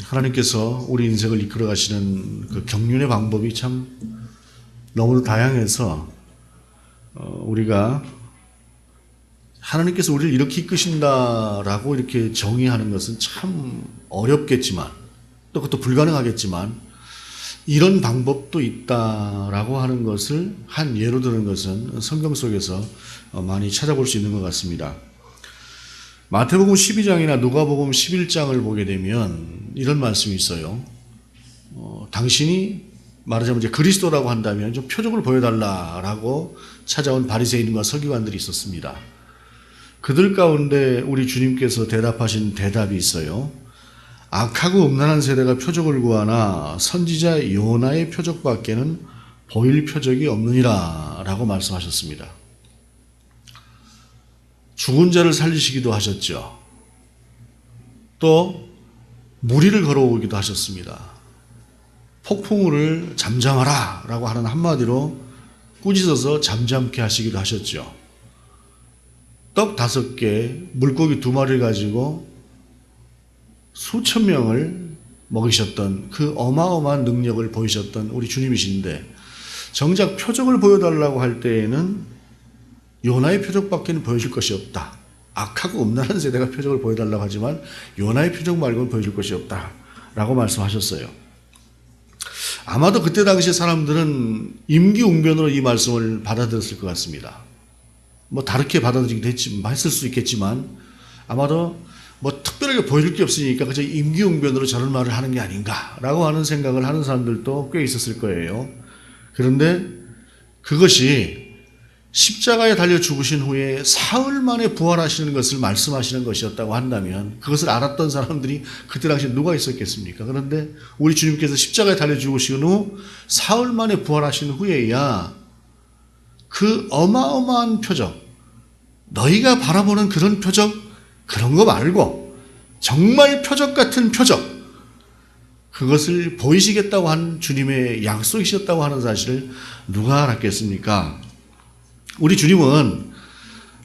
하나님께서 우리 인생을 이끌어 가시는 그 경륜의 방법이 참 너무도 다양해서 우리가 하나님께서 우리를 이렇게 이끄신다라고 이렇게 정의하는 것은 참 어렵겠지만 또 그것도 불가능하겠지만 이런 방법도 있다라고 하는 것을 한 예로 드는 것은 성경 속에서 많이 찾아볼 수 있는 것 같습니다. 마태복음 12장이나 누가복음 11장을 보게 되면 이런 말씀이 있어요. 당신이 말하자면 이제 그리스도라고 한다면 좀 표적을 보여달라라고 찾아온 바리새인과 서기관들이 있었습니다. 그들 가운데 우리 주님께서 대답하신 대답이 있어요. 악하고 음란한 세대가 표적을 구하나 선지자 요나의 표적밖에는 보일 표적이 없느니라 라고 말씀하셨습니다. 죽은 자를 살리시기도 하셨죠. 또 무리를 걸어오기도 하셨습니다. 폭풍우를 잠잠하라 라고 하는 한마디로 꾸짖어서 잠잠케 하시기도 하셨죠. 떡 5개, 물고기 2마리를 가지고 수천 명을 먹이셨던 그 어마어마한 능력을 보이셨던 우리 주님이신데 정작 표적을 보여달라고 할 때에는 요나의 표적밖에는 보여줄 것이 없다. 악하고 음란한 세대가 표적을 보여달라고 하지만 요나의 표적 말고는 보여줄 것이 없다 라고 말씀하셨어요. 아마도 그때 당시 사람들은 임기응변으로 이 말씀을 받아들였을 것 같습니다. 뭐 다르게 받아들이기도 했을 수 있겠지만 아마도 뭐 특별하게 보여줄 게 없으니까 그저 임기응변으로 저런 말을 하는 게 아닌가라고 하는 생각을 하는 사람들도 꽤 있었을 거예요. 그런데 그것이 십자가에 달려 죽으신 후에 사흘 만에 부활하시는 것을 말씀하시는 것이었다고 한다면 그것을 알았던 사람들이 그때 당시에 누가 있었겠습니까? 그런데 우리 주님께서 십자가에 달려 죽으신 후 사흘 만에 부활하신 후에야 그 어마어마한 표적, 너희가 바라보는 그런 표적, 그런 거 말고 정말 표적 같은 표적, 그것을 보이시겠다고 한 주님의 약속이셨다고 하는 사실을 누가 알았겠습니까? 우리 주님은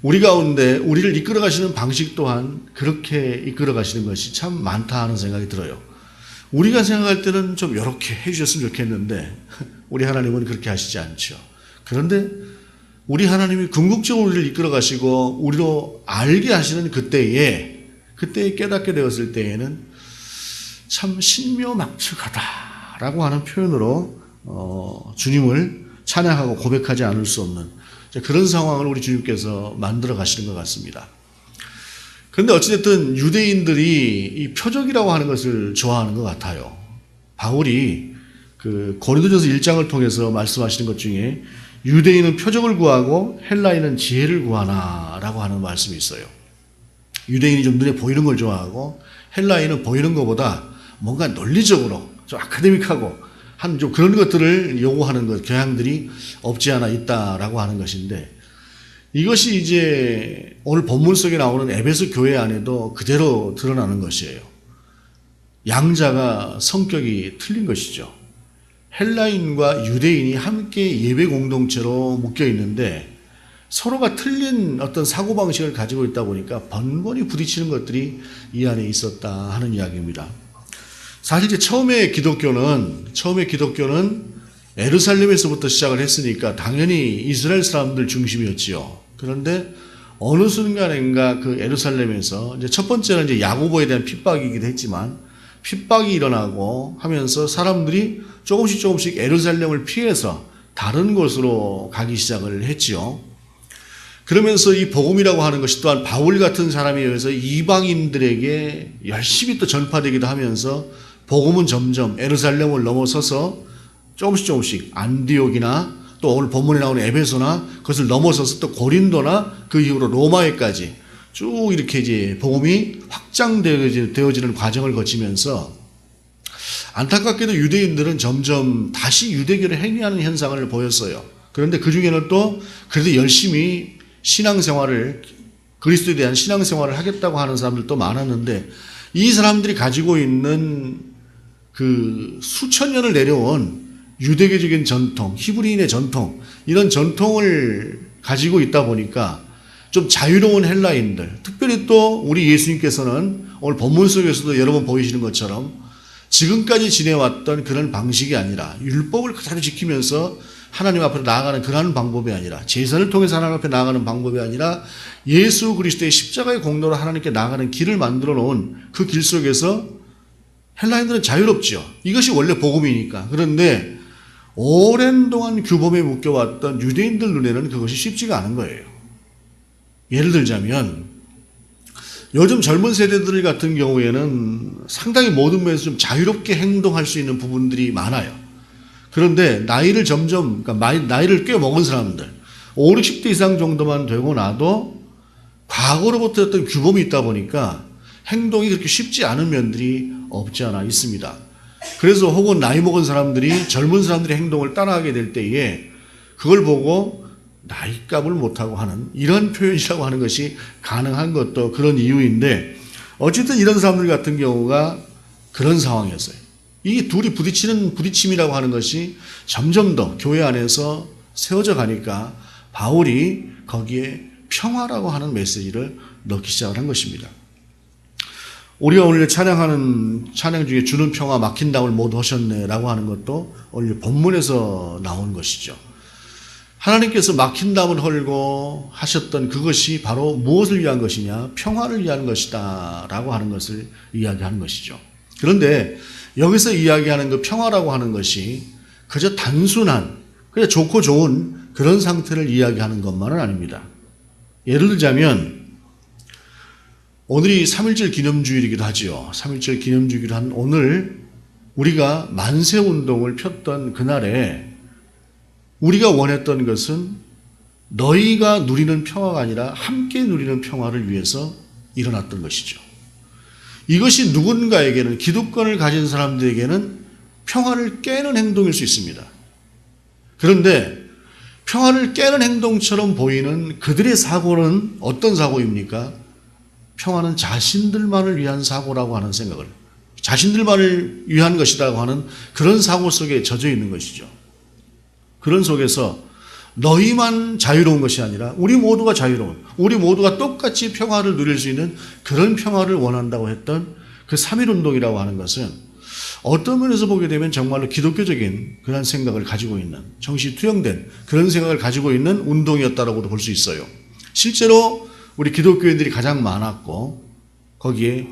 우리 가운데 우리를 이끌어 가시는 방식 또한 그렇게 이끌어 가시는 것이 참 많다 하는 생각이 들어요. 우리가 생각할 때는 좀 이렇게 해주셨으면 좋겠는데 우리 하나님은 그렇게 하시지 않죠. 그런데 우리 하나님이 궁극적으로 우리를 이끌어 가시고 우리로 알게 하시는 그때에 깨닫게 되었을 때에는 참 신묘막측하다라고 하는 표현으로 주님을 찬양하고 고백하지 않을 수 없는 그런 상황을 우리 주님께서 만들어 가시는 것 같습니다. 그런데 어찌됐든 유대인들이 이 표적이라고 하는 것을 좋아하는 것 같아요. 바울이 그 고린도전서 1장을 통해서 말씀하시는 것 중에 유대인은 표적을 구하고 헬라인은 지혜를 구하나라고 하는 말씀이 있어요. 유대인이 좀 눈에 보이는 걸 좋아하고 헬라인은 보이는 것보다 뭔가 논리적으로 좀 아카데믹하고 한 좀 그런 것들을 요구하는 것, 경향들이 없지 않아 있다라고 하는 것인데 이것이 이제 오늘 본문 속에 나오는 에베소 교회 안에도 그대로 드러나는 것이에요. 양자가 성격이 틀린 것이죠. 헬라인과 유대인이 함께 예배 공동체로 묶여 있는데 서로가 틀린 어떤 사고방식을 가지고 있다 보니까 번번이 부딪히는 것들이 이 안에 있었다 하는 이야기입니다. 사실 이제 처음에 기독교는 예루살렘에서부터 시작을 했으니까 당연히 이스라엘 사람들 중심이었지요. 그런데 어느 순간인가 그 예루살렘에서 이제 첫 번째는 이제 야고보에 대한 핍박이기도 했지만 핍박이 일어나고 하면서 사람들이 조금씩 예루살렘을 피해서 다른 곳으로 가기 시작을 했지요. 그러면서 이 복음이라고 하는 것이 또한 바울 같은 사람에 의해서 이방인들에게 열심히 또 전파되기도 하면서 복음은 점점 예루살렘을 넘어서서 조금씩 안디옥이나 또 오늘 본문에 나오는 에베소나 그것을 넘어서서 또 고린도나 그 이후로 로마에까지 쭉 이렇게 이제 복음이 확장되어지는 과정을 거치면서 안타깝게도 유대인들은 점점 다시 유대교를 행위하는 현상을 보였어요. 그런데 그 중에는 또 그래도 열심히 신앙생활을 그리스도에 대한 신앙생활을 하겠다고 하는 사람들도 많았는데 이 사람들이 가지고 있는 그 수천 년을 내려온 유대교적인 전통, 히브리인의 전통, 이런 전통을 가지고 있다 보니까 좀 자유로운 헬라인들, 특별히 또 우리 예수님께서는 오늘 본문 속에서도 여러 번 보이시는 것처럼 지금까지 지내왔던 그런 방식이 아니라 율법을 그대로 지키면서 하나님 앞으로 나아가는 그러한 방법이 아니라 제사를 통해서 하나님 앞에 나아가는 방법이 아니라 예수 그리스도의 십자가의 공로로 하나님께 나아가는 길을 만들어 놓은 그 길 속에서 헬라인들은 자유롭죠. 이것이 원래 복음이니까. 그런데 오랜 동안 규범에 묶여왔던 유대인들 눈에는 그것이 쉽지가 않은 거예요. 예를 들자면 요즘 젊은 세대들 같은 경우에는 상당히 모든 면에서 좀 자유롭게 행동할 수 있는 부분들이 많아요. 그런데 나이를 그러니까 나이를 꽤 먹은 사람들, 5, 60대 이상 정도만 되고 나도 과거로부터 어떤 규범이 있다 보니까 행동이 그렇게 쉽지 않은 면들이 없지 않아 있습니다. 그래서 혹은 나이 먹은 사람들이 젊은 사람들의 행동을 따라하게 될 때에 그걸 보고 나이값을 못하고 하는 이런 표현이라고 하는 것이 가능한 것도 그런 이유인데 어쨌든 이런 사람들 같은 경우가 그런 상황이었어요. 이 둘이 부딪힘이라고 하는 것이 점점 더 교회 안에서 세워져 가니까 바울이 거기에 평화라고 하는 메시지를 넣기 시작을 한 것입니다. 우리가 오늘 찬양 중에 주는 평화 막힌 담을 모두 하셨네라고 하는 것도 오늘 본문에서 나온 것이죠. 하나님께서 막힌 담을 헐고 하셨던 그것이 바로 무엇을 위한 것이냐? 평화를 위한 것이다 라고 하는 것을 이야기하는 것이죠. 그런데 여기서 이야기하는 그 평화라고 하는 것이 그저 단순한 그냥 좋고 좋은 그런 상태를 이야기하는 것만은 아닙니다. 예를 들자면 오늘이 3.1절 기념주일이기도 하지요. 3.1절 기념주일이기도 한 오늘 우리가 만세운동을 폈던 그날에 우리가 원했던 것은 너희가 누리는 평화가 아니라 함께 누리는 평화를 위해서 일어났던 것이죠. 이것이 누군가에게는 기득권을 가진 사람들에게는 평화를 깨는 행동일 수 있습니다. 그런데 평화를 깨는 행동처럼 보이는 그들의 사고는 어떤 사고입니까? 평화는 자신들만을 위한 사고라고 하는 생각을 자신들만을 위한 것이라고 하는 그런 사고 속에 젖어 있는 것이죠. 그런 속에서 너희만 자유로운 것이 아니라 우리 모두가 자유로운, 우리 모두가 똑같이 평화를 누릴 수 있는 그런 평화를 원한다고 했던 그 3.1운동이라고 하는 것은 어떤 면에서 보게 되면 정말로 기독교적인 그런 생각을 가지고 있는, 정신이 투영된 그런 생각을 가지고 있는 운동이었다라고도 볼 수 있어요. 실제로 우리 기독교인들이 가장 많았고 거기에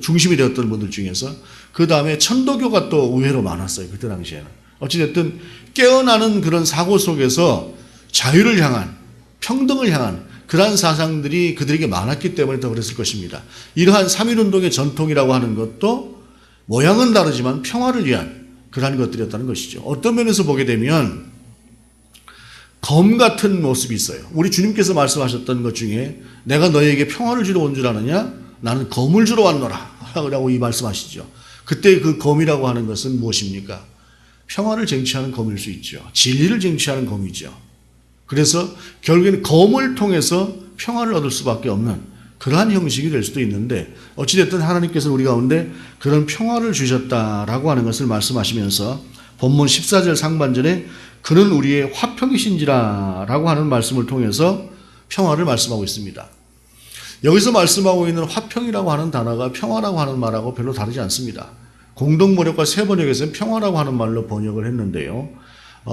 중심이 되었던 분들 중에서 그 다음에 천도교가 또 의외로 많았어요. 그때 당시에는. 어찌됐든 깨어나는 그런 사고 속에서 자유를 향한, 평등을 향한 그러한 사상들이 그들에게 많았기 때문에 더 그랬을 것입니다. 이러한 3.1운동의 전통이라고 하는 것도 모양은 다르지만 평화를 위한 그러한 것들이었다는 것이죠. 어떤 면에서 보게 되면 검 같은 모습이 있어요. 우리 주님께서 말씀하셨던 것 중에 내가 너희에게 평화를 주러 온 줄 아느냐? 나는 검을 주러 왔노라 라고 이 말씀하시죠. 그때 그 검이라고 하는 것은 무엇입니까? 평화를 쟁취하는 검일 수 있죠. 진리를 쟁취하는 검이죠. 그래서 결국에는 검을 통해서 평화를 얻을 수밖에 없는 그러한 형식이 될 수도 있는데 어찌됐든 하나님께서 우리 가운데 그런 평화를 주셨다라고 하는 것을 말씀하시면서 본문 14절 상반절에 그는 우리의 화평이신지라 라고 하는 말씀을 통해서 평화를 말씀하고 있습니다. 여기서 말씀하고 있는 화평이라고 하는 단어가 평화라고 하는 말하고 별로 다르지 않습니다. 공동번역과 새번역에서는 평화라고 하는 말로 번역을 했는데요.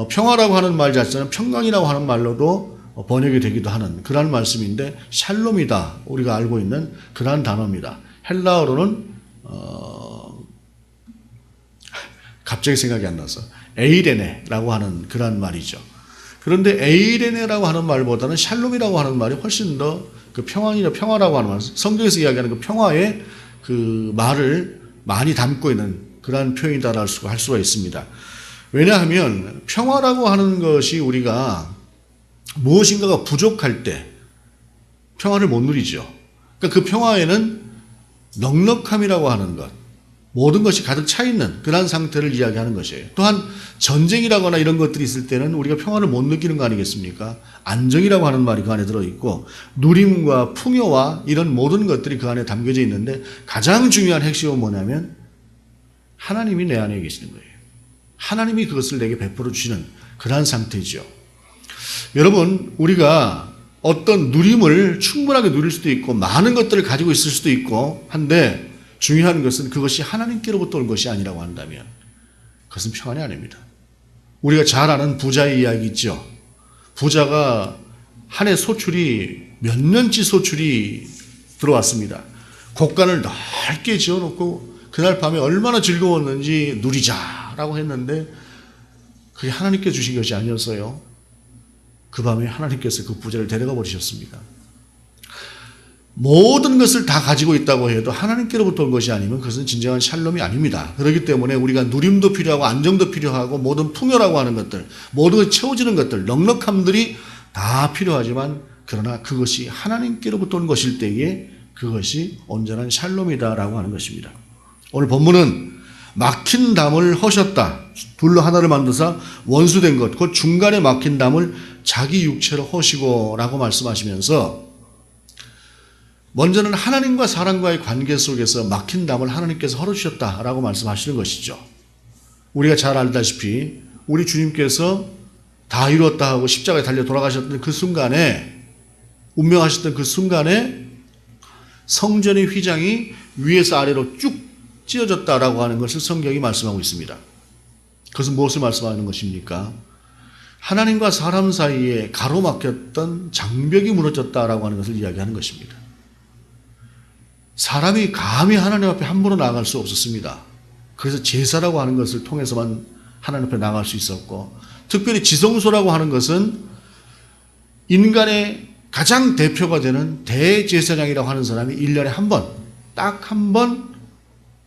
평화라고 하는 말 자체는 평강이라고 하는 말로도 번역이 되기도 하는 그러한 말씀인데 샬롬이다 우리가 알고 있는 그러한 단어입니다. 헬라어로는 갑자기 생각이 안 나서 에이레네라고 하는 그러한 말이죠. 그런데 에이레네라고 하는 말보다는 샬롬이라고 하는 말이 훨씬 더 그 평화라고 하는 말, 성경에서 이야기하는 그 평화의 그 말을 많이 담고 있는 그러한 표현이다 할 수가 있습니다. 왜냐하면 평화라고 하는 것이 우리가 무엇인가가 부족할 때 평화를 못 누리죠. 그러니까 그 평화에는 넉넉함이라고 하는 것, 모든 것이 가득 차 있는 그런 상태를 이야기하는 것이에요. 또한 전쟁이라거나 이런 것들이 있을 때는 우리가 평화를 못 느끼는 거 아니겠습니까? 안정이라고 하는 말이 그 안에 들어있고 누림과 풍요와 이런 모든 것들이 그 안에 담겨져 있는데 가장 중요한 핵심은 뭐냐면 하나님이 내 안에 계시는 거예요. 하나님이 그것을 내게 베풀어 주시는 그러한 상태죠. 여러분, 우리가 어떤 누림을 충분하게 누릴 수도 있고 많은 것들을 가지고 있을 수도 있고 한데 중요한 것은 그것이 하나님께로부터 온 것이 아니라고 한다면 그것은 평안이 아닙니다. 우리가 잘 아는 부자의 이야기 있죠. 부자가 한 해 소출이 몇 년치 소출이 들어왔습니다. 곡간을 넓게 지어놓고 그날 밤에 얼마나 즐거웠는지 누리자라고 했는데 그게 하나님께 주신 것이 아니었어요. 그 밤에 하나님께서 그 부자를 데려가 버리셨습니다. 모든 것을 다 가지고 있다고 해도 하나님께로부터 온 것이 아니면 그것은 진정한 샬롬이 아닙니다. 그렇기 때문에 우리가 누림도 필요하고 안정도 필요하고 모든 풍요라고 하는 것들, 모든 것이 채워지는 것들, 넉넉함들이 다 필요하지만 그러나 그것이 하나님께로부터 온 것일 때에 그것이 온전한 샬롬이다라고 하는 것입니다. 오늘 본문은 막힌 담을 허셨다. 둘로 하나를 만드사 원수된 것, 곧 중간에 막힌 담을 자기 육체로 허시고 라고 말씀하시면서 먼저는 하나님과 사람과의 관계 속에서 막힌 담을 하나님께서 헐어주셨다라고 말씀하시는 것이죠. 우리가 잘 알다시피 우리 주님께서 다 이루었다 하고 십자가에 달려 돌아가셨던 그 순간에, 운명하셨던 그 순간에 성전의 휘장이 위에서 아래로 쭉 찢어졌다라고 하는 것을 성경이 말씀하고 있습니다. 그것은 무엇을 말씀하는 것입니까? 하나님과 사람 사이에 가로막혔던 장벽이 무너졌다라고 하는 것을 이야기하는 것입니다. 사람이 감히 하나님 앞에 함부로 나아갈 수 없었습니다. 그래서 제사라고 하는 것을 통해서만 하나님 앞에 나아갈 수 있었고, 특별히 지성소라고 하는 것은 인간의 가장 대표가 되는 대제사장이라고 하는 사람이 1년에 한 번, 딱 한 번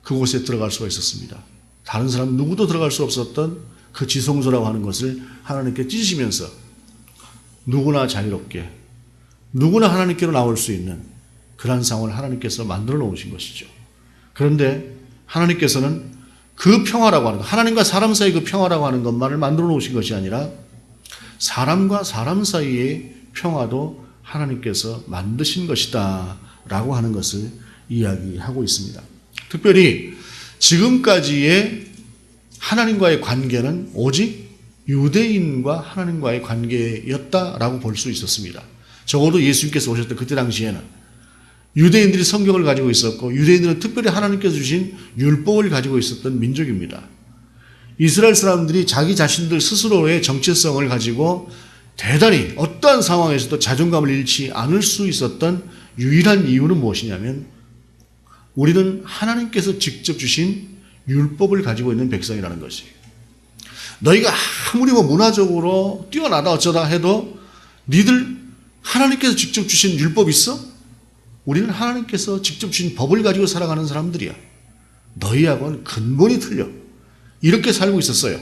그곳에 들어갈 수가 있었습니다. 다른 사람 누구도 들어갈 수 없었던 그 지성소라고 하는 것을 하나님께 찢으시면서 누구나 자유롭게, 누구나 하나님께로 나올 수 있는 그러한 상황을 하나님께서 만들어 놓으신 것이죠. 그런데 하나님께서는 그 평화라고 하는 것, 하나님과 사람 사이 그 평화라고 하는 것만을 만들어 놓으신 것이 아니라 사람과 사람 사이의 평화도 하나님께서 만드신 것이다 라고 하는 것을 이야기하고 있습니다. 특별히 지금까지의 하나님과의 관계는 오직 유대인과 하나님과의 관계였다라고 볼 수 있었습니다. 적어도 예수님께서 오셨던 그때 당시에는 유대인들이 성경을 가지고 있었고 유대인들은 특별히 하나님께서 주신 율법을 가지고 있었던 민족입니다. 이스라엘 사람들이 자기 자신들 스스로의 정체성을 가지고 대단히 어떠한 상황에서도 자존감을 잃지 않을 수 있었던 유일한 이유는 무엇이냐면 우리는 하나님께서 직접 주신 율법을 가지고 있는 백성이라는 것이에요. 너희가 아무리 문화적으로 뛰어나다 어쩌다 해도 니들 하나님께서 직접 주신 율법 있어? 우리는 하나님께서 직접 주신 법을 가지고 살아가는 사람들이야. 너희하고는 근본이 틀려. 이렇게 살고 있었어요.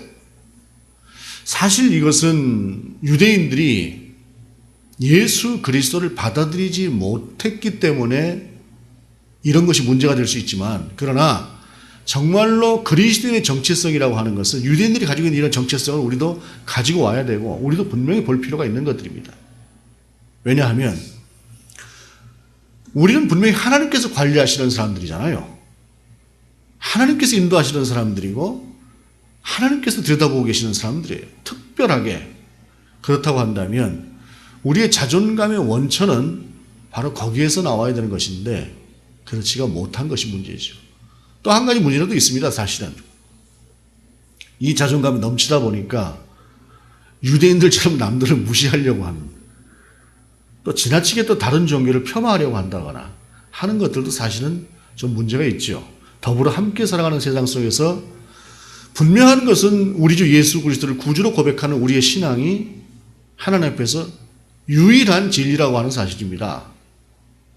사실 이것은 유대인들이 예수 그리스도를 받아들이지 못했기 때문에 이런 것이 문제가 될 수 있지만, 그러나 정말로 그리스도인의 정체성이라고 하는 것은 유대인들이 가지고 있는 이런 정체성을 우리도 가지고 와야 되고 우리도 분명히 볼 필요가 있는 것들입니다. 왜냐하면 우리는 분명히 하나님께서 관리하시는 사람들이잖아요. 하나님께서 인도하시는 사람들이고 하나님께서 들여다보고 계시는 사람들이에요. 특별하게. 그렇다고 한다면 우리의 자존감의 원천은 바로 거기에서 나와야 되는 것인데 그렇지가 못한 것이 문제죠. 또 한 가지 문제도 있습니다. 사실은 이 자존감이 넘치다 보니까 유대인들처럼 남들을 무시하려고 하는, 또 지나치게 또 다른 종교를 폄하하려고 한다거나 하는 것들도 사실은 좀 문제가 있죠. 더불어 함께 살아가는 세상 속에서 분명한 것은 우리 주 예수 그리스도를 구주로 고백하는 우리의 신앙이 하나님 앞에서 유일한 진리라고 하는 사실입니다.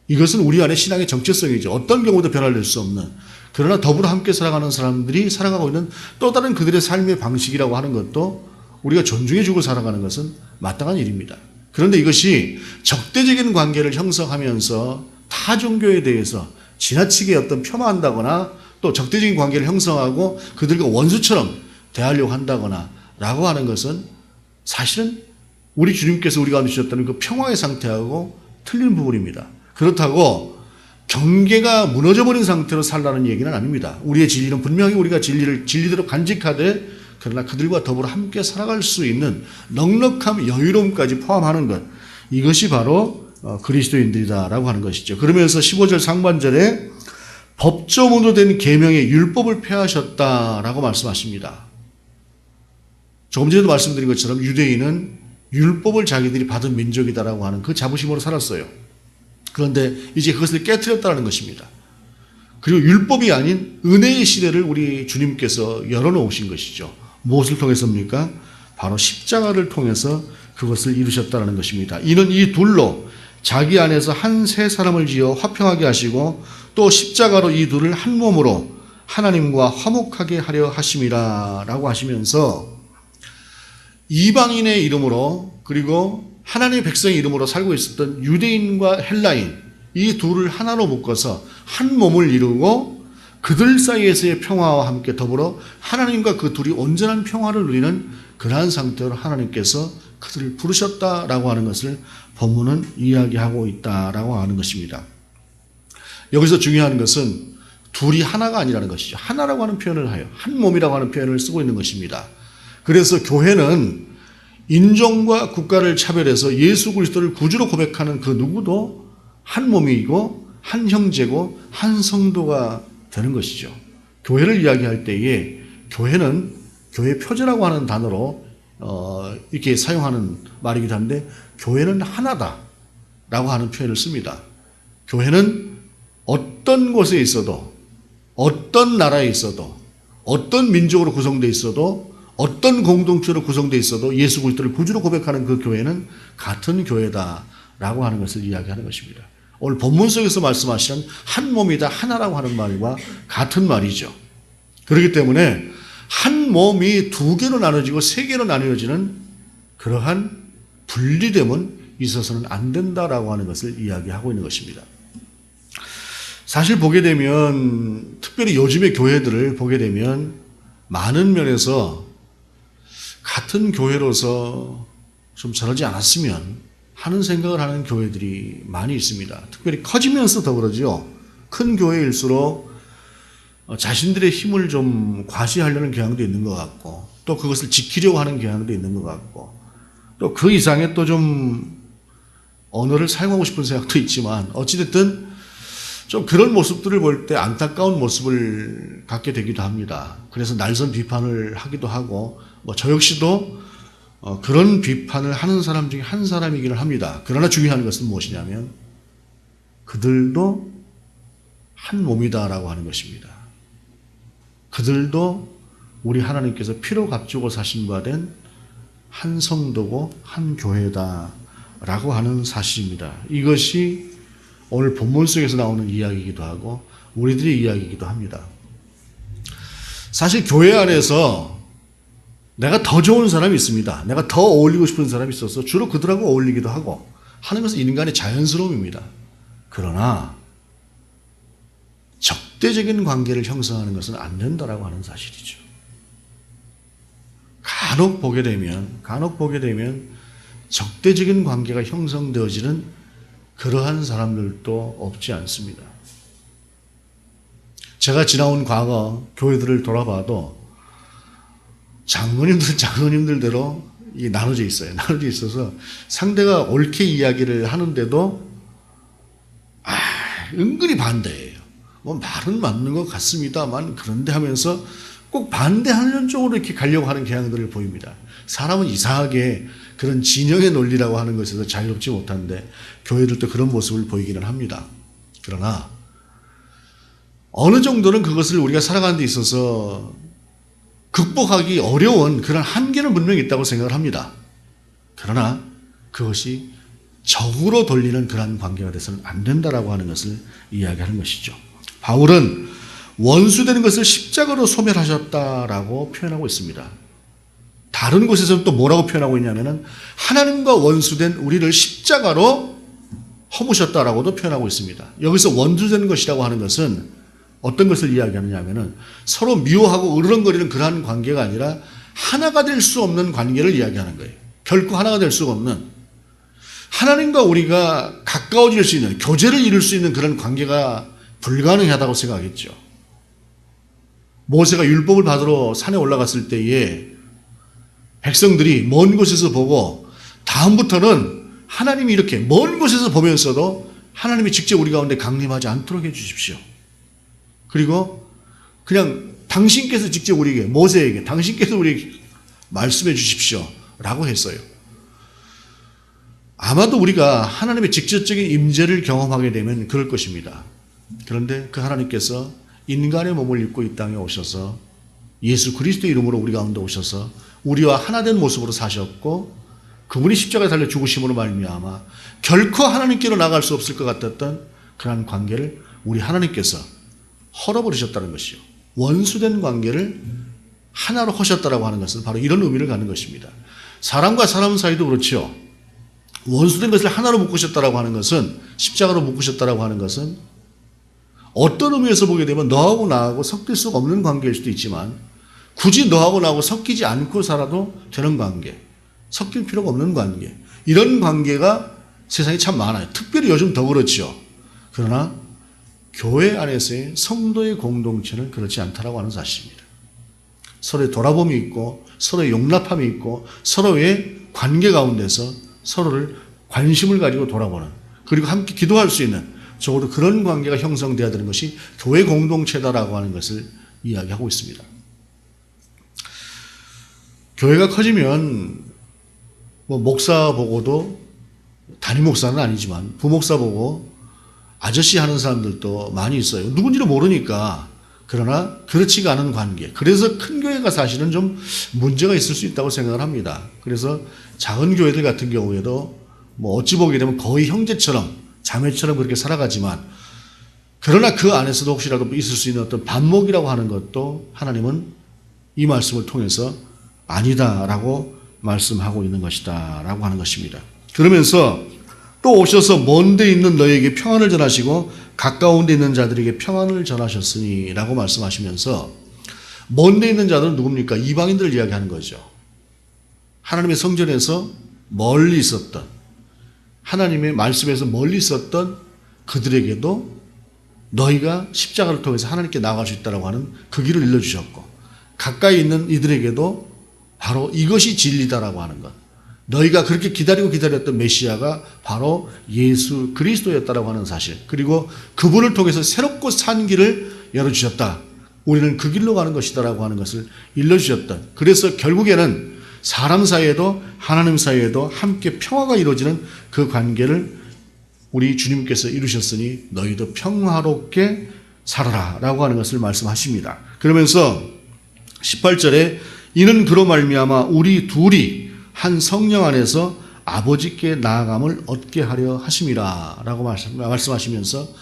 이것은 우리 안의 신앙의 정체성이죠. 어떤 경우도 변화될 수 없는, 그러나 더불어 함께 살아가는 사람들이 살아가고 있는 또 다른 그들의 삶의 방식이라고 하는 것도 우리가 존중해주고 살아가는 것은 마땅한 일입니다. 그런데 이것이 적대적인 관계를 형성하면서 타 종교에 대해서 지나치게 어떤 폄하한다거나 또 적대적인 관계를 형성하고 그들과 원수처럼 대하려고 한다거나 라고 하는 것은 사실은 우리 주님께서 우리가 주셨다는 그 평화의 상태하고 틀린 부분입니다. 그렇다고 경계가 무너져버린 상태로 살라는 얘기는 아닙니다. 우리의 진리는 분명히 우리가 진리대로 간직하되 그러나 그들과 더불어 함께 살아갈 수 있는 넉넉함, 여유로움까지 포함하는 것, 이것이 바로 그리스도인들이다라고 하는 것이죠. 그러면서 15절 상반절에 법조문으로 된 계명의 율법을 폐하셨다라고 말씀하십니다. 조금 전에도 말씀드린 것처럼 유대인은 율법을 자기들이 받은 민족이다라고 하는 그 자부심으로 살았어요. 그런데 이제 그것을 깨트렸다는 것입니다. 그리고 율법이 아닌 은혜의 시대를 우리 주님께서 열어놓으신 것이죠. 무엇을 통해서입니까? 바로 십자가를 통해서 그것을 이루셨다는 것입니다. 이는 이 둘로 자기 안에서 한 세 사람을 지어 화평하게 하시고 또 십자가로 이 둘을 한 몸으로 하나님과 화목하게 하려 하심이라 라고 하시면서 이방인의 이름으로 그리고 하나님의 백성의 이름으로 살고 있었던 유대인과 헬라인 이 둘을 하나로 묶어서 한 몸을 이루고 그들 사이에서의 평화와 함께 더불어 하나님과 그 둘이 온전한 평화를 누리는 그러한 상태로 하나님께서 그들을 부르셨다라고 하는 것을 본문은 이야기하고 있다라고 하는 것입니다. 여기서 중요한 것은 둘이 하나가 아니라는 것이죠. 하나라고 하는 표현을 하여 한 몸이라고 하는 표현을 쓰고 있는 것입니다. 그래서 교회는 인종과 국가를 차별해서 예수 그리스도를 구주로 고백하는 그 누구도 한 몸이고 한 형제고 한 성도가 되는 것이죠. 교회를 이야기할 때에 교회는 교회 표제라고 하는 단어로 이렇게 사용하는 말이기도 한데 교회는 하나다라고 하는 표현을 씁니다. 교회는 어떤 곳에 있어도 어떤 나라에 있어도 어떤 민족으로 구성되어 있어도 어떤 공동체로 구성되어 있어도 예수 그리스도를 구주로 고백하는 그 교회는 같은 교회다라고 하는 것을 이야기하는 것입니다. 오늘 본문 속에서 말씀하시는 한 몸이다 하나라고 하는 말과 같은 말이죠. 그렇기 때문에 한 몸이 두 개로 나눠지고 세 개로 나뉘어지는 그러한 분리됨은 있어서는 안 된다라고 하는 것을 이야기하고 있는 것입니다. 사실 보게 되면 특별히 요즘의 교회들을 보게 되면 많은 면에서 같은 교회로서 좀 저러지 않았으면 하는 생각을 하는 교회들이 많이 있습니다. 특별히 커지면서 더 그러죠. 큰 교회일수록 자신들의 힘을 좀 과시하려는 경향도 있는 것 같고 또 그것을 지키려고 하는 경향도 있는 것 같고 또 그 이상의 또 좀 언어를 사용하고 싶은 생각도 있지만 어찌됐든 좀 그런 모습들을 볼 때 안타까운 모습을 갖게 되기도 합니다. 그래서 날선 비판을 하기도 하고 저 역시도 그런 비판을 하는 사람 중에 한 사람이기는 합니다. 그러나 중요한 것은 무엇이냐면 그들도 한 몸이다라고 하는 것입니다. 그들도 우리 하나님께서 피로 값주고 사신 바 된 한 성도고 한 교회다라고 하는 사실입니다. 이것이 오늘 본문 속에서 나오는 이야기이기도 하고 우리들의 이야기이기도 합니다. 사실 교회 안에서 내가 더 좋은 사람이 있습니다. 내가 더 어울리고 싶은 사람이 있어서 주로 그들하고 어울리기도 하고 하는 것은 인간의 자연스러움입니다. 그러나 적대적인 관계를 형성하는 것은 안 된다라고 하는 사실이죠. 간혹 보게 되면 적대적인 관계가 형성되어지는 그러한 사람들도 없지 않습니다. 제가 지나온 과거 교회들을 돌아봐도 장로님들대로 나눠져 있어요. 나눠져 있어서 상대가 옳게 이야기를 하는데도 은근히 반대예요. 말은 맞는 것 같습니다만 그런데 하면서 꼭 반대하는 쪽으로 이렇게 가려고 하는 경향들을 보입니다. 사람은 이상하게 그런 진영의 논리라고 하는 것에서 자유롭지 못한데 교회들도 그런 모습을 보이기는 합니다. 그러나 어느 정도는 그것을 우리가 살아가는 데 있어서 극복하기 어려운 그런 한계는 분명히 있다고 생각을 합니다. 그러나 그것이 적으로 돌리는 그러한 관계가 돼서는 안 된다라고 하는 것을 이야기하는 것이죠. 바울은 원수되는 것을 십자가로 소멸하셨다라고 표현하고 있습니다. 다른 곳에서는 또 뭐라고 표현하고 있냐면은 하나님과 원수된 우리를 십자가로 허무셨다라고도 표현하고 있습니다. 여기서 원수되는 것이라고 하는 것은 어떤 것을 이야기하느냐 하면은 서로 미워하고 으르렁거리는 그러한 관계가 아니라 하나가 될 수 없는 관계를 이야기하는 거예요. 결코 하나가 될 수가 없는 하나님과 우리가 가까워질 수 있는 교제를 이룰 수 있는 그런 관계가 불가능하다고 생각했죠. 모세가 율법을 받으러 산에 올라갔을 때에 백성들이 먼 곳에서 보고 다음부터는 하나님이 이렇게 먼 곳에서 보면서도 하나님이 직접 우리 가운데 강림하지 않도록 해주십시오. 그리고 그냥 당신께서 직접 우리에게, 모세에게 당신께서 우리에게 말씀해 주십시오 라고 했어요. 아마도 우리가 하나님의 직접적인 임재를 경험하게 되면 그럴 것입니다. 그런데 그 하나님께서 인간의 몸을 입고 이 땅에 오셔서 예수 그리스도의 이름으로 우리 가운데 오셔서 우리와 하나 된 모습으로 사셨고, 그분이 십자가에 달려 죽으심으로 말미암아 결코 하나님께로 나갈 수 없을 것 같았던 그러한 관계를 우리 하나님께서 헐어버리셨다는 것이요, 원수된 관계를 하나로 하셨다라고 하는 것은 바로 이런 의미를 갖는 것입니다. 사람과 사람 사이도 그렇죠. 원수된 것을 하나로 묶으셨다라고 하는 것은, 십자가로 묶으셨다라고 하는 것은 어떤 의미에서 보게 되면 너하고 나하고 섞일 수가 없는 관계일 수도 있지만, 굳이 너하고 나하고 섞이지 않고 살아도 되는 관계, 섞일 필요가 없는 관계, 이런 관계가 세상에 참 많아요. 특별히 요즘 더 그렇죠. 그러나 교회 안에서의 성도의 공동체는 그렇지 않다라고 하는 사실입니다. 서로의 돌아봄이 있고, 서로의 용납함이 있고, 서로의 관계 가운데서 서로를 관심을 가지고 돌아보는, 그리고 함께 기도할 수 있는, 적어도 그런 관계가 형성되어야 되는 것이 교회 공동체다라고 하는 것을 이야기하고 있습니다. 교회가 커지면 목사 보고도, 담임 목사는 아니지만 부목사 보고 아저씨 하는 사람들도 많이 있어요. 누군지를 모르니까. 그러나 그렇지가 않은 관계. 그래서 큰 교회가 사실은 좀 문제가 있을 수 있다고 생각을 합니다. 그래서 작은 교회들 같은 경우에도 어찌 보게 되면 거의 형제처럼, 자매처럼 그렇게 살아가지만, 그러나 그 안에서도 혹시라도 있을 수 있는 어떤 반목이라고 하는 것도 하나님은 이 말씀을 통해서 아니다라고 말씀하고 있는 것이다 라고 하는 것입니다. 그러면서 또 오셔서 먼 데 있는 너희에게 평안을 전하시고 가까운 데 있는 자들에게 평안을 전하셨으니 라고 말씀하시면서, 먼 데 있는 자들은 누굽니까? 이방인들을 이야기하는 거죠. 하나님의 성전에서 멀리 있었던, 하나님의 말씀에서 멀리 있었던 그들에게도 너희가 십자가를 통해서 하나님께 나아갈 수 있다고 하는 그 길을 일러주셨고, 가까이 있는 이들에게도 바로 이것이 진리다라고 하는 것, 너희가 그렇게 기다렸던 메시아가 바로 예수 그리스도였다라고 하는 사실, 그리고 그분을 통해서 새롭고 산 길을 열어주셨다, 우리는 그 길로 가는 것이다라고 하는 것을 일러주셨던, 그래서 결국에는 사람 사이에도 하나님 사이에도 함께 평화가 이루어지는 그 관계를 우리 주님께서 이루셨으니 너희도 평화롭게 살아라 라고 하는 것을 말씀하십니다. 그러면서 18절에 이는 그로 말미암아 우리 둘이 한 성령 안에서 아버지께 나아감을 얻게 하려 하심이라 라고 말씀하시면서,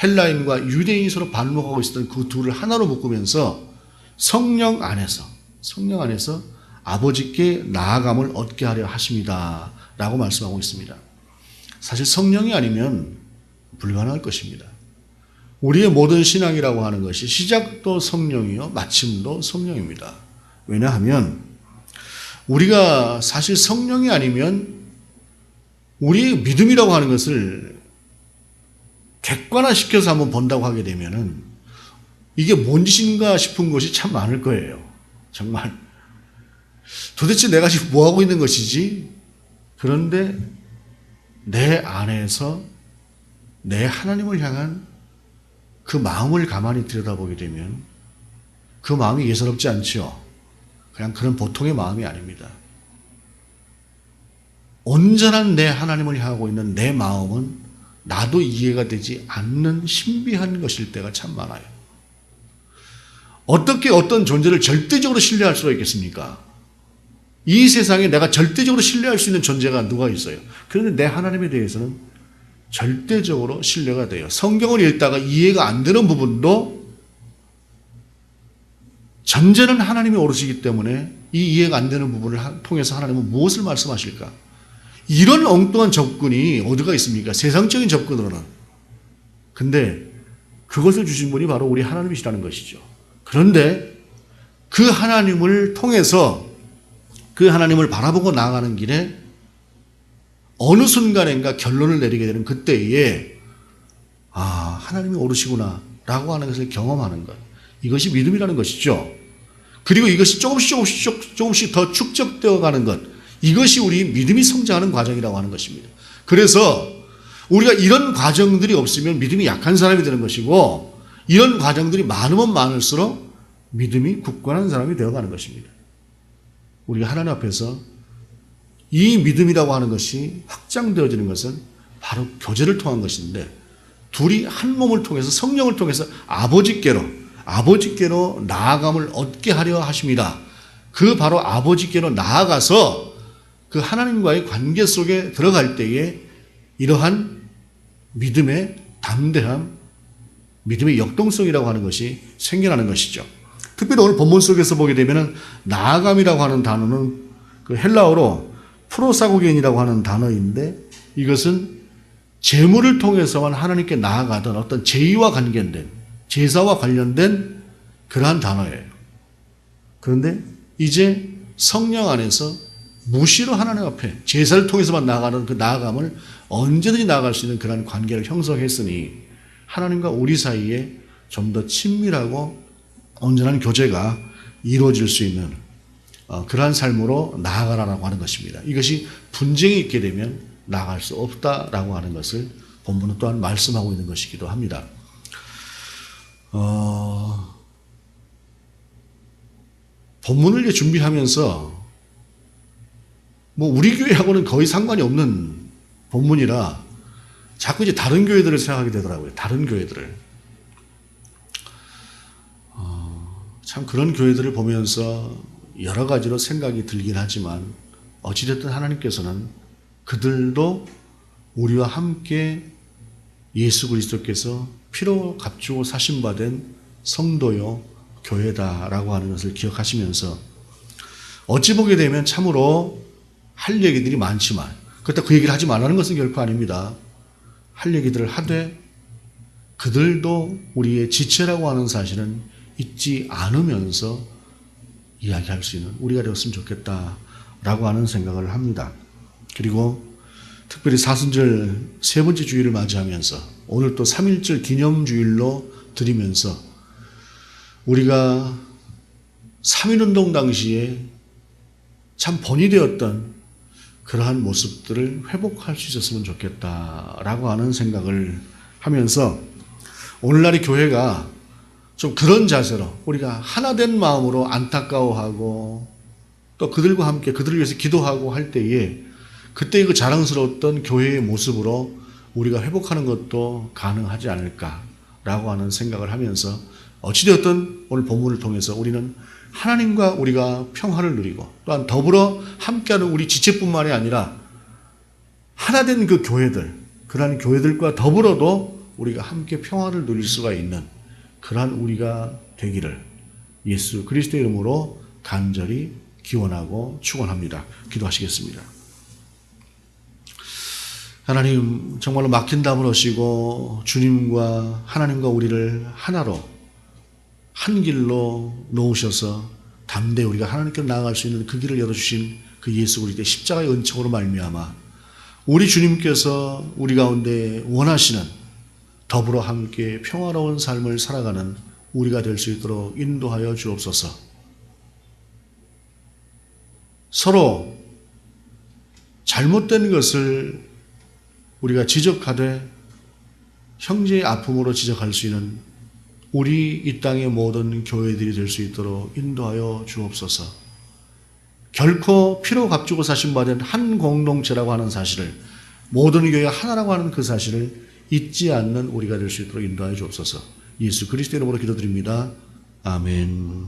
헬라인과 유대인이 서로 반목하고 있었던 그 둘을 하나로 묶으면서 성령 안에서 아버지께 나아감을 얻게 하려 하십니다 라고 말씀하고 있습니다. 사실 성령이 아니면 불가능할 것입니다. 우리의 모든 신앙이라고 하는 것이 시작도 성령이요 마침도 성령입니다. 왜냐하면 우리가 사실 성령이 아니면 우리의 믿음이라고 하는 것을 객관화시켜서 한번 본다고 하게 되면은 이게 뭔 짓인가 싶은 것이 참 많을 거예요. 정말 도대체 내가 지금 뭐 하고 있는 것이지? 그런데 내 안에서 내 하나님을 향한 그 마음을 가만히 들여다보게 되면 그 마음이 예사롭지 않죠. 그냥 그런 보통의 마음이 아닙니다. 온전한 내 하나님을 향하고 있는 내 마음은 나도 이해가 되지 않는 신비한 것일 때가 참 많아요. 어떻게 어떤 존재를 절대적으로 신뢰할 수가 있겠습니까? 이 세상에 내가 절대적으로 신뢰할 수 있는 존재가 누가 있어요? 그런데 내 하나님에 대해서는 절대적으로 신뢰가 돼요. 성경을 읽다가 이해가 안 되는 부분도 전제는 하나님이 오르시기 때문에 이 이해가 안 되는 부분을 통해서 하나님은 무엇을 말씀하실까? 이런 엉뚱한 접근이 어디가 있습니까? 세상적인 접근으로는. 근데 그것을 주신 분이 바로 우리 하나님이시라는 것이죠. 그런데 그 하나님을 통해서 그 하나님을 바라보고 나아가는 길에 어느 순간인가 결론을 내리게 되는 그때에 하나님이 오르시구나 라고 하는 것을 경험하는 것, 이것이 믿음이라는 것이죠. 그리고 이것이 조금씩 더 축적되어 가는 것, 이것이 우리 믿음이 성장하는 과정이라고 하는 것입니다. 그래서 우리가 이런 과정들이 없으면 믿음이 약한 사람이 되는 것이고, 이런 과정들이 많으면 많을수록 믿음이 굳건한 사람이 되어가는 것입니다. 우리가 하나님 앞에서 이 믿음이라고 하는 것이 확장되어지는 것은 바로 교제를 통한 것인데, 둘이 한 몸을 통해서 성령을 통해서 아버지께로 나아감을 얻게 하려 하심이라. 그 바로 아버지께로 나아가서 그 하나님과의 관계 속에 들어갈 때에 이러한 믿음의 담대함, 믿음의 역동성이라고 하는 것이 생겨나는 것이죠. 특별히 오늘 본문 속에서 보게 되면 나아감이라고 하는 단어는 그 헬라어로 프로사고겐이라고 하는 단어인데, 이것은 제물을 통해서만 하나님께 나아가던 어떤 제의와 관계된, 제사와 관련된 그러한 단어예요. 그런데 이제 성령 안에서 무시로 하나님 앞에 제사를 통해서만 나아가는 그 나아감을 언제든지 나아갈 수 있는 그런 관계를 형성했으니, 하나님과 우리 사이에 좀 더 친밀하고 온전한 교제가 이루어질 수 있는 그러한 삶으로 나아가라라고 하는 것입니다. 이것이 분쟁이 있게 되면 나아갈 수 없다라고 하는 것을 본문은 또한 말씀하고 있는 것이기도 합니다. 본문을 이제 준비하면서 우리 교회하고는 거의 상관이 없는 본문이라 자꾸 이제 다른 교회들을 생각하게 되더라고요. 다른 교회들을. 참 그런 교회들을 보면서 여러 가지로 생각이 들긴 하지만, 어찌됐든 하나님께서는 그들도 우리와 함께 예수 그리스도께서 피로 값주고 사심받은 성도요 교회다라고 하는 것을 기억하시면서, 어찌 보게 되면 참으로 할 얘기들이 많지만, 그렇다고 그 얘기를 하지 말라는 것은 결코 아닙니다. 할 얘기들을 하되 그들도 우리의 지체라고 하는 사실은 잊지 않으면서 이야기할 수 있는 우리가 되었으면 좋겠다라고 하는 생각을 합니다. 그리고 특별히 사순절 세 번째 주일을 맞이하면서 오늘 또 3.1절 기념주일로 드리면서, 우리가 3.1운동 당시에 참 본이 되었던 그러한 모습들을 회복할 수 있었으면 좋겠다라고 하는 생각을 하면서, 오늘날의 교회가 좀 그런 자세로 우리가 하나된 마음으로 안타까워하고 또 그들과 함께 그들을 위해서 기도하고 할 때에, 그때 그 자랑스러웠던 교회의 모습으로 우리가 회복하는 것도 가능하지 않을까라고 하는 생각을 하면서, 어찌되었든 오늘 본문을 통해서 우리는 하나님과 우리가 평화를 누리고, 또한 더불어 함께하는 우리 지체뿐만이 아니라 하나된 그 교회들, 그러한 교회들과 더불어도 우리가 함께 평화를 누릴 수가 있는 그러한 우리가 되기를 예수 그리스도의 이름으로 간절히 기원하고 축원합니다. 기도하시겠습니다. 하나님, 정말로 막힌 담을 오시고 주님과 하나님과 우리를 하나로 한 길로 놓으셔서 담대히 우리가 하나님께 나아갈 수 있는 그 길을 열어주신 그 예수 그리스도의 십자가의 은총으로 말미암아 우리 주님께서 우리 가운데 원하시는 더불어 함께 평화로운 삶을 살아가는 우리가 될 수 있도록 인도하여 주옵소서. 서로 잘못된 것을 우리가 지적하되 형제의 아픔으로 지적할 수 있는 우리 이 땅의 모든 교회들이 될 수 있도록 인도하여 주옵소서. 결코 피로 값주고 사심받은 한 공동체라고 하는 사실을, 모든 교회가 하나라고 하는 그 사실을 잊지 않는 우리가 될 수 있도록 인도하여 주옵소서. 예수 그리스도의 이름으로 기도드립니다. 아멘.